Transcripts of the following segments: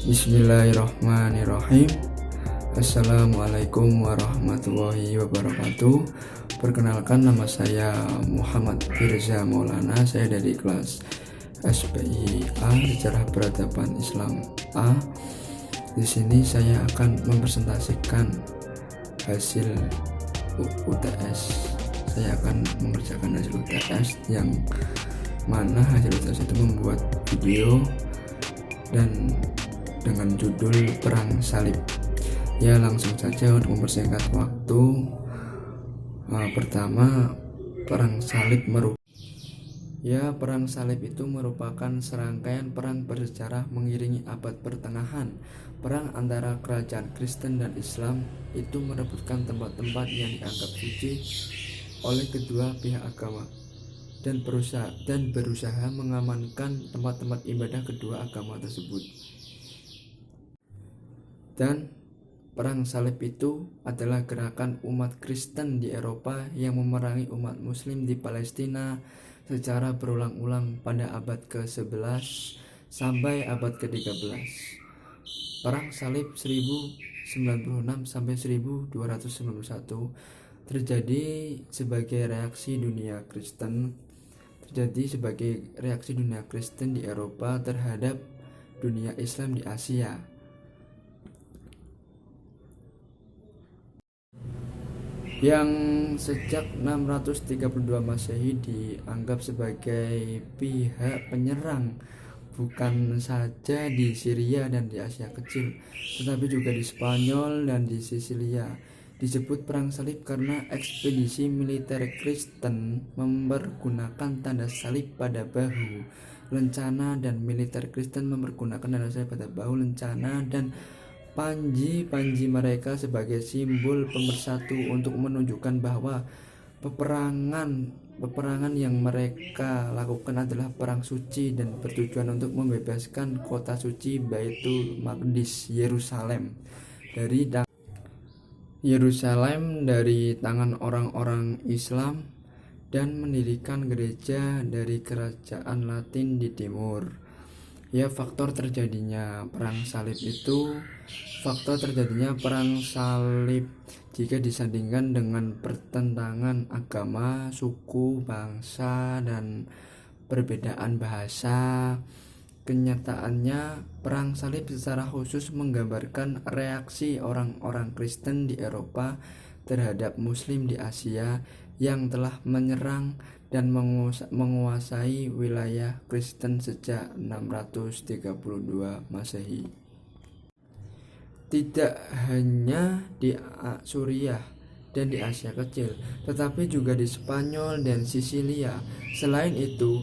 Bismillahirrahmanirrahim. Assalamualaikum warahmatullahi wabarakatuh. Perkenalkan, nama saya Muhammad Firza Maulana. Saya dari kelas SPI A, Sejarah Peradaban Islam A. Di sini saya akan mempresentasikan hasil UTS. Saya akan mengerjakan hasil UTS yang mana hasil UTS itu membuat video dan dengan judul Perang Salib. Ya, langsung saja untuk mempersingkat waktu. Pertama, Perang Salib Perang Salib itu merupakan serangkaian perang bersejarah mengiringi abad pertengahan. Perang antara kerajaan Kristen dan Islam itu merebutkan tempat-tempat yang dianggap suci oleh kedua pihak agama dan berusaha mengamankan tempat-tempat ibadah kedua agama tersebut. Dan Perang Salib itu adalah gerakan umat Kristen di Eropa yang memerangi umat Muslim di Palestina secara berulang-ulang pada abad ke-11 sampai abad ke-13. Perang Salib 1096 sampai 1291 terjadi sebagai reaksi dunia Kristen di Eropa terhadap dunia Islam di Asia. Yang sejak 632 Masehi dianggap sebagai pihak penyerang bukan saja di Syria dan di Asia Kecil, tetapi juga di Spanyol dan di Sisilia. Disebut Perang Salib karena ekspedisi militer Kristen mempergunakan tanda salib pada bahu, lencana, dan militer Kristen mempergunakan tanda salib pada bahu, lencana, dan panji mereka sebagai simbol pemersatu untuk menunjukkan bahwa peperangan yang mereka lakukan adalah perang suci dan bertujuan untuk membebaskan kota suci Baitul Maqdis, Yerusalem dari tangan orang-orang Islam dan mendirikan gereja dari kerajaan Latin di timur. Faktor terjadinya perang salib jika disandingkan dengan pertentangan agama, suku, bangsa, dan perbedaan bahasa. Kenyataannya, perang salib secara khusus menggambarkan reaksi orang-orang Kristen di Eropa terhadap Muslim di Asia yang telah menyerang dan menguasai wilayah Kristen sejak 632 Masehi. Tidak hanya di Suriah dan di Asia Kecil, tetapi juga di Spanyol dan Sisilia. Selain itu,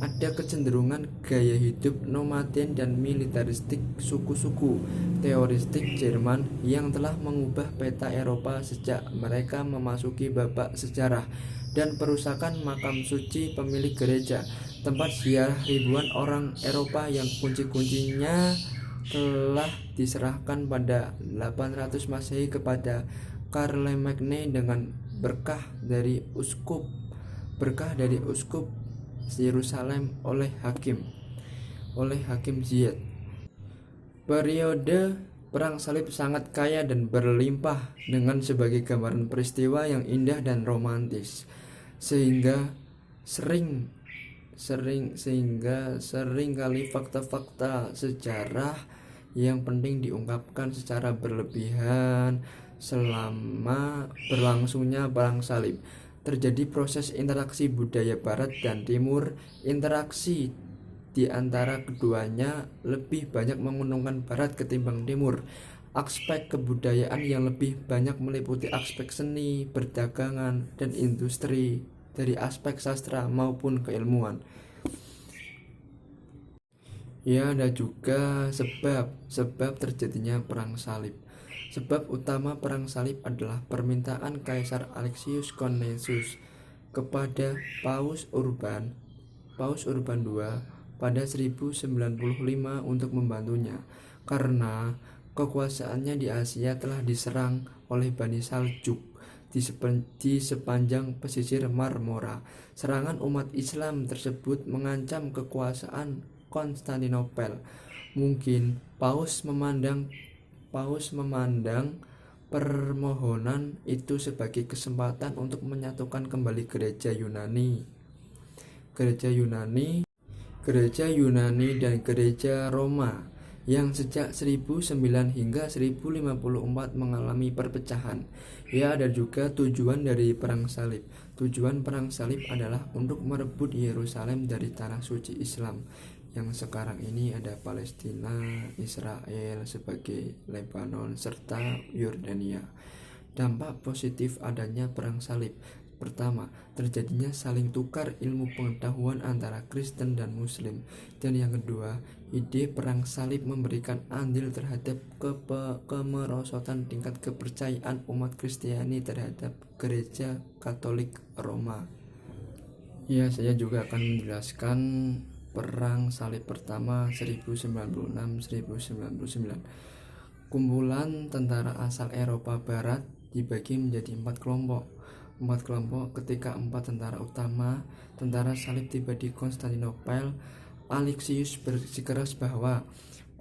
ada kecenderungan gaya hidup nomaden dan militeristik suku-suku teoristik Jerman yang telah mengubah peta Eropa sejak mereka memasuki babak sejarah dan perusakan makam suci pemilik gereja, tempat ziarah ribuan orang Eropa yang kunci-kuncinya telah diserahkan pada 800 Masehi kepada Charlemagne dengan berkah dari uskup Yerusalem oleh Hakim Ziyad. Periode Perang Salib sangat kaya dan berlimpah dengan sebagai gambaran peristiwa yang indah dan romantis, sehingga sering kali fakta-fakta sejarah yang penting diungkapkan secara berlebihan. Selama berlangsungnya Perang Salib terjadi proses interaksi budaya Barat dan Timur. Interaksi di antara keduanya lebih banyak menguntungkan Barat ketimbang Timur. Aspek kebudayaan yang lebih banyak meliputi aspek seni, perdagangan, dan industri dari aspek sastra maupun keilmuan. Ada juga sebab terjadinya Perang Salib. Sebab utama Perang Salib adalah permintaan Kaisar Alexius Komnenos kepada Paus Urban II pada 1095 untuk membantunya, karena kekuasaannya di Asia telah diserang oleh Bani Saljuk di sepanjang pesisir Marmora. Serangan umat Islam tersebut mengancam kekuasaan Konstantinopel. Mungkin Paus memandang permohonan itu sebagai kesempatan untuk menyatukan kembali gereja Yunani dan gereja Roma yang sejak 1009 hingga 1054 mengalami perpecahan. Ya, ada juga tujuan dari perang salib. Tujuan perang salib adalah untuk merebut Yerusalem dari tanah suci Islam yang sekarang ini ada Palestina, Israel sebagai Lebanon, serta Yordania. Dampak positif adanya perang salib: pertama, terjadinya saling tukar ilmu pengetahuan antara Kristen dan Muslim. Dan yang kedua, ide perang salib memberikan andil terhadap kemerosotan tingkat kepercayaan umat Kristiani terhadap Gereja Katolik Roma. Ya, saya juga akan menjelaskan perang salib pertama 1096-1099. Kumpulan tentara asal Eropa Barat dibagi menjadi 4 kelompok. Ketika 4 tentara utama tentara salib tiba di Konstantinopel, Alexius bersikeras bahwa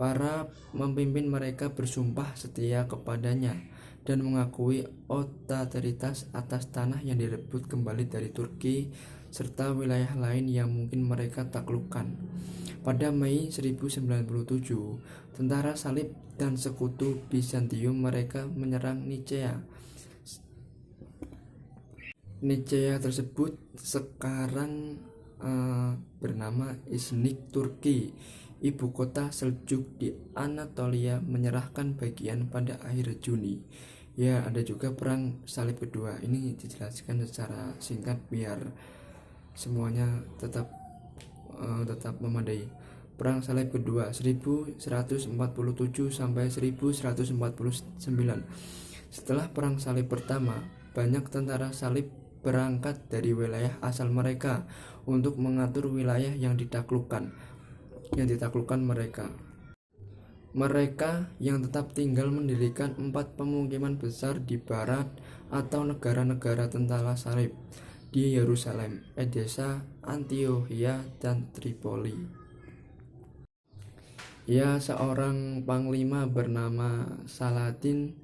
para pemimpin mereka bersumpah setia kepadanya dan mengakui otoritas atas tanah yang direbut kembali dari Turki serta wilayah lain yang mungkin mereka taklukkan. Pada Mei 1097, tentara salib dan sekutu Bizantium mereka menyerang Nicea. Nicea tersebut sekarang bernama Iznik, Turki, ibu kota Seljuk di Anatolia, menyerahkan bagian pada akhir Juni. Ya, ada juga perang salib kedua. Ini dijelaskan secara singkat biar semuanya tetap memadai. Perang salib kedua 1147 sampai 1149. Setelah perang salib pertama, banyak tentara salib berangkat dari wilayah asal mereka untuk mengatur wilayah yang ditaklukkan mereka. Mereka yang tetap tinggal mendirikan 4 pemukiman besar di barat atau negara-negara tentara salib di Yerusalem, Edessa, Antiochia, dan Tripoli. Ya, seorang panglima bernama Saladin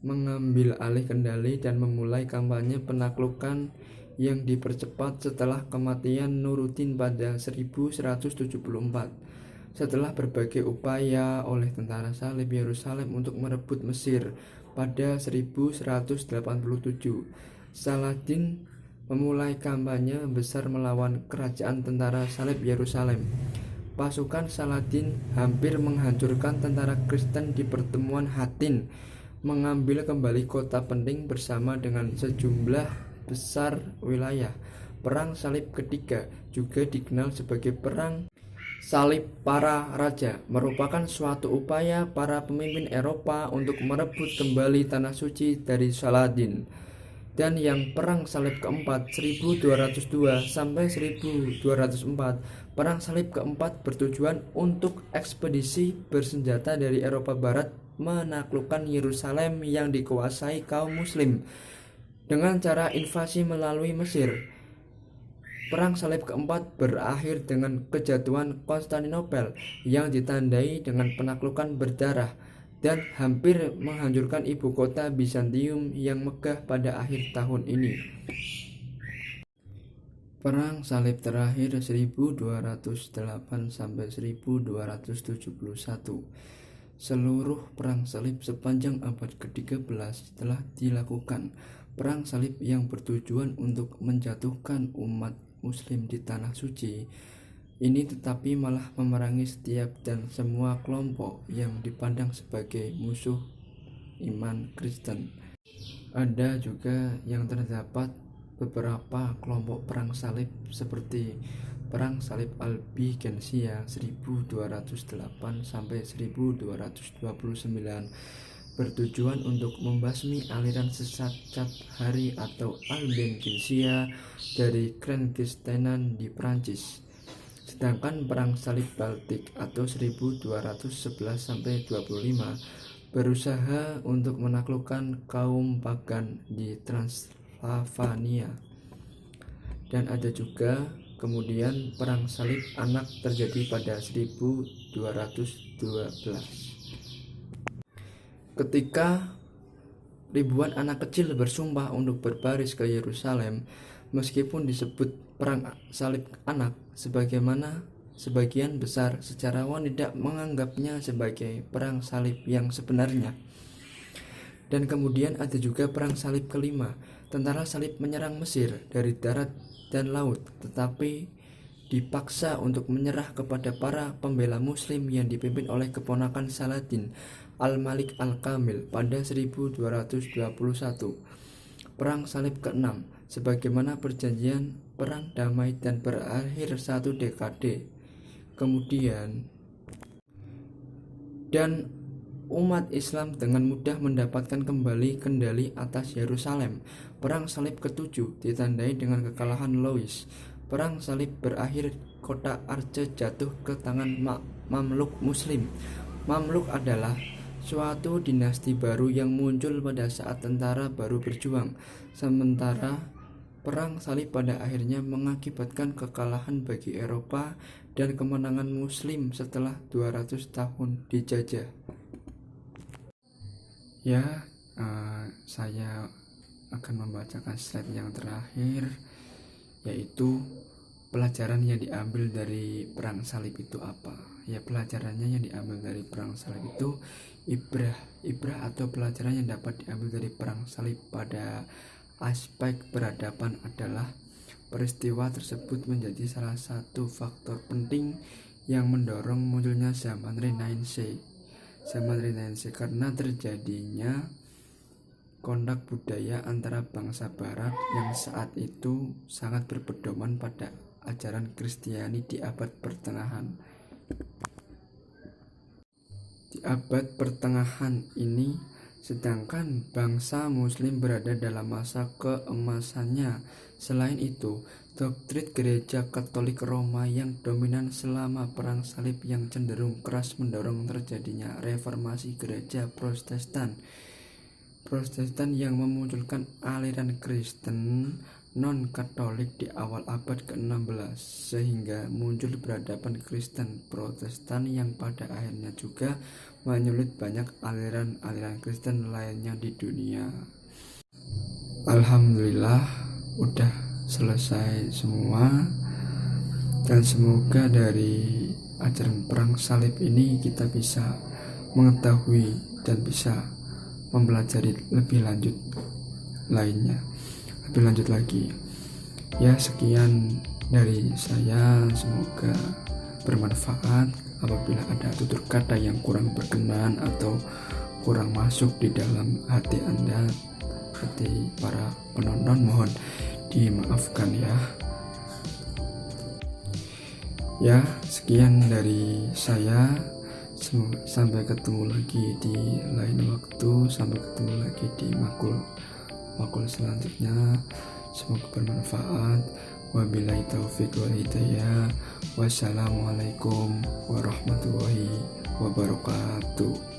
mengambil alih kendali dan memulai kampanye penaklukan yang dipercepat setelah kematian Nuruddin pada 1174. Setelah berbagai upaya oleh tentara salib Yerusalem untuk merebut Mesir pada 1187, Saladin memulai kampanye besar melawan kerajaan tentara salib Yerusalem. Pasukan Saladin hampir menghancurkan tentara Kristen di pertemuan Hattin, mengambil kembali kota penting bersama dengan sejumlah besar wilayah. Perang salib ketiga, juga dikenal sebagai perang salib para raja, merupakan suatu upaya para pemimpin Eropa untuk merebut kembali tanah suci dari Saladin. Dan yang perang salib keempat 1202 sampai 1204. Perang salib keempat bertujuan untuk ekspedisi bersenjata dari Eropa Barat menaklukkan Yerusalem yang dikuasai kaum muslim dengan cara invasi melalui Mesir. Perang salib keempat berakhir dengan kejatuhan Konstantinopel yang ditandai dengan penaklukan berdarah dan hampir menghancurkan ibu kota Bizantium yang megah pada akhir tahun ini. Perang salib terakhir 1208 sampai 1271. Seluruh perang salib sepanjang abad ke-13 telah dilakukan. Perang salib yang bertujuan untuk menjatuhkan umat muslim di tanah suci ini tetapi malah memerangi setiap dan semua kelompok yang dipandang sebagai musuh iman Kristen. Ada juga yang terdapat beberapa kelompok perang salib seperti perang salib Albigensia 1208 sampai 1229 bertujuan untuk membasmi aliran sesat Cat Hari atau Albigensia dari Kekristenan di Prancis. Sedangkan perang salib Baltik atau 1211 sampai 25 berusaha untuk menaklukkan kaum pagan di Transylvania. Dan ada juga kemudian perang salib anak terjadi pada 1225 12. Ketika ribuan anak kecil bersumpah untuk berbaris ke Yerusalem, meskipun disebut perang salib anak, sebagaimana sebagian besar sejarawan tidak menganggapnya sebagai perang salib yang sebenarnya. Dan kemudian ada juga perang salib kelima. Tentara salib menyerang Mesir dari darat dan laut, tetapi dipaksa untuk menyerah kepada para pembela muslim yang dipimpin oleh keponakan Saladin, Al-Malik Al-Kamil pada 1221. Perang salib ke-6, sebagaimana perjanjian perang damai dan berakhir 1 dekade kemudian, dan umat Islam dengan mudah mendapatkan kembali kendali atas Yerusalem. Perang salib ke-7 ditandai dengan kekalahan Louis. Perang salib berakhir kota Arce jatuh ke tangan Mamluk Muslim. Mamluk adalah suatu dinasti baru yang muncul pada saat tentara baru berjuang. Sementara perang salib pada akhirnya mengakibatkan kekalahan bagi Eropa dan kemenangan Muslim setelah 200 tahun dijajah. Saya akan membacakan slide yang terakhir, yaitu pelajaran yang diambil dari perang salib itu apa. Pelajarannya yang diambil dari perang salib itu ibrah atau pelajaran yang dapat diambil dari perang salib pada aspek peradaban adalah peristiwa tersebut menjadi salah satu faktor penting yang mendorong munculnya zaman Renaissance karena terjadinya kontak budaya antara bangsa barat yang saat itu sangat berpedoman pada ajaran Kristiani di abad pertengahan ini, sedangkan bangsa muslim berada dalam masa keemasannya. Selain itu, doktrin gereja Katolik Roma yang dominan selama perang salib yang cenderung keras mendorong terjadinya reformasi gereja Protestan yang memunculkan aliran Kristen non-Katolik di awal abad ke-16, sehingga muncul peradaban Kristen Protestan yang pada akhirnya juga menyulut banyak aliran-aliran Kristen lainnya di dunia. Alhamdulillah udah selesai semua, dan semoga dari ajaran perang salib ini kita bisa mengetahui dan bisa mempelajari lebih lanjut lagi. Sekian dari saya, semoga bermanfaat. Apabila ada tutur kata yang kurang berkenan atau kurang masuk di dalam hati Anda, hati para penonton, mohon dimaafkan ya. Sekian dari saya. Sampai ketemu lagi di lain waktu, sampai ketemu lagi di makul selanjutnya. Semoga bermanfaat. Wabillahi taufiq wal hidayah. Wassalamualaikum warahmatullahi wabarakatuh.